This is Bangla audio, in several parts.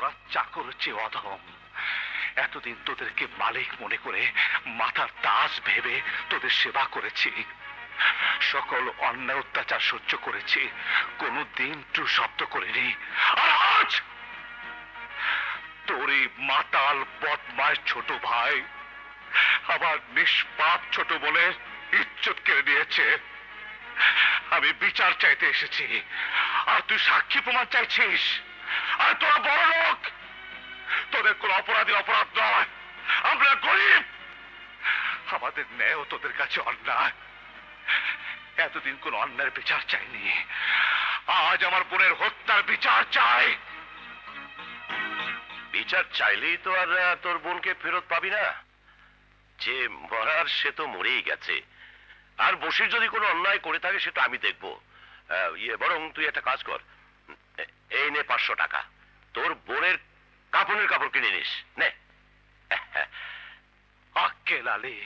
তোরা চাকর চেয়ে অধম। এতদিন তোদেরকে মালিক মনে করে মাথার তাজ ভেবে তোদের সেবা করেছি, সকল অন্যায় অত্যাচার সহ্য করেছি, কোনদিন টু শব্দ করিনি। আর আজ তোরই মাতাল বদমাশ ছোট ভাই আবার নিষ্পাপ ছোট বোনের ইজ্জত কেড়ে নিয়েছে। আমি বিচার চাইতে এসেছি, আর তুই সাক্ষী প্রমাণ চাইছিস। আর তোরা বড় লোক, তোদের কোন অপরাধী অপরাধ নয়, আমরা গরিব, আমাদের ন্যায়ও তোদের কাছে অন্যায়। এতদিন কোন অন্যায়ের বিচার চাইনি, আজ আমার বোনের হত্যার বিচার চাই। বিচার চাইলেই তো আর তোর বোনকে ফেরত পাবি না। যে মরার সে তো মরেই গেছে, আর বসির যদি কোনো অন্যায় করে থাকে সেটা আমি দেখবো। বরং তুই একটা কাজ কর, এই নে 500 টাকা, তোর বোনের কাপড়ের কাপড় কিনে নিস নে। আক্কেল আলী,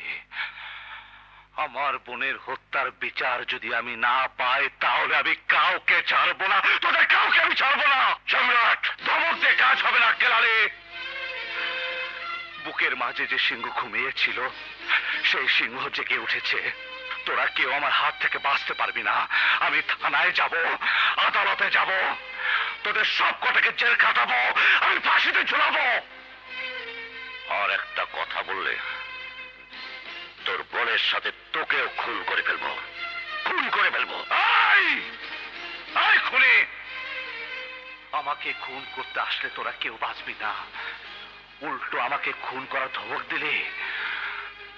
আমার বোনের হত্যার বিচার যদি আমি না পাই তাহলে আমি কাউকে ছাড়বো না, তোদের কাউকে আমি ছাড়বো না। সম্রাট, ধমক দিয়ে কাজ হবে না আক্কেল আলী। বুকের মাঝে যে সিংহ ঘুমিয়েছিল সেই সিংহ জেগে উঠেছে। তোরা কেউ আমার হাত থেকে বাঁচতে পারবি না। আমি থানায় যাব, আদালতে যাব, তোদের সব কটাকে জেল খাটাবো, আমি ফাঁসিতে ঝুলাবো। আর একটা কথা বললে তোর বোনের সাথে তোকেও খুন করে ফেলবো, খুন করে ফেলবো। খুনি, আমাকে খুন করতে আসলে তোরা কেউ বাঁচবি না। উল্টো আমাকে খুন করার ধমক দিলে,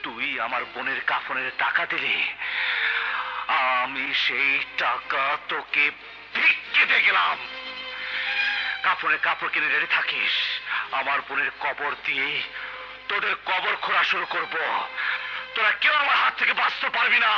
তুই আমার বোনের কাফনের টাকা দিলে, আমি সেই টাকা তোকে ভিক্ষে দিয়ে গেলাম। কাফনের কাপড় কিনে রেডি থাকিস, আমার বোনের কবর দিয়ে তোদের কবর খোঁড়া শুরু করব। তোরা কেউ আমার হাত থেকে বাঁচতে পারবি না।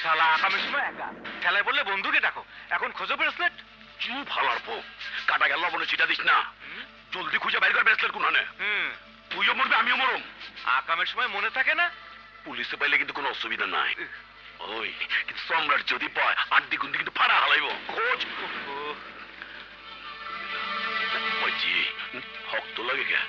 শালা আকামের সময় একা, খেলায় বললে বন্ধুকে ডাকো, এখন খোঁজো ব্রেসলেট। চুপ হালার পো, কাটা গেল মনে চিটা দিস না, জলদি খুঁজে বাইর কর ব্রেসলেট কোন। তুইও মরবি আমিও মরম। আকামের সময় মনে থাকে না? পুলিশে পাইলে কিন্তু কোনো অসুবিধা নাই। ওই কিন্তু সম্রাট যদি পায় আড্ডি গুন্ডি কিন্তু ফাড়া হালাইব। খোঁজ ওইজি হক তো লাগে কে।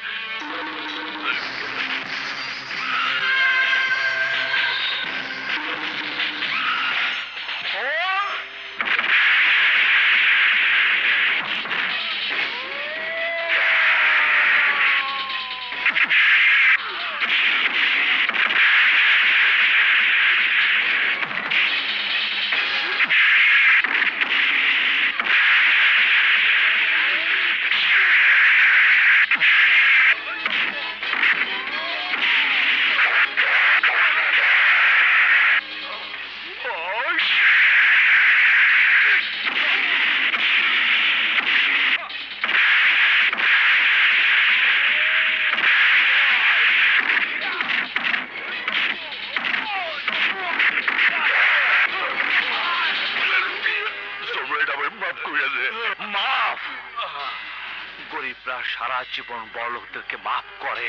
গরিবরা সারা জীবন বড় লোকদেরকে মাফ করে,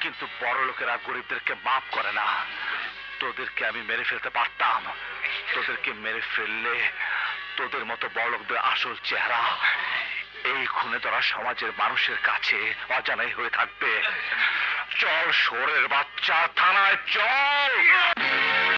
কিন্তু বড় লোকেরা গরিবদেরকে মাফ করে না। তোদেরকে আমি মেরে ফেলতে পারতাম, তোদেরকে মেরে ফেললে তোদের মতো বড় লোকদের আসল চেহারা এই খুনে ধরা সমাজের মানুষের কাছে অজানাই হয়ে থাকবে। চল শোরের বাচ্চা, থানায় চল।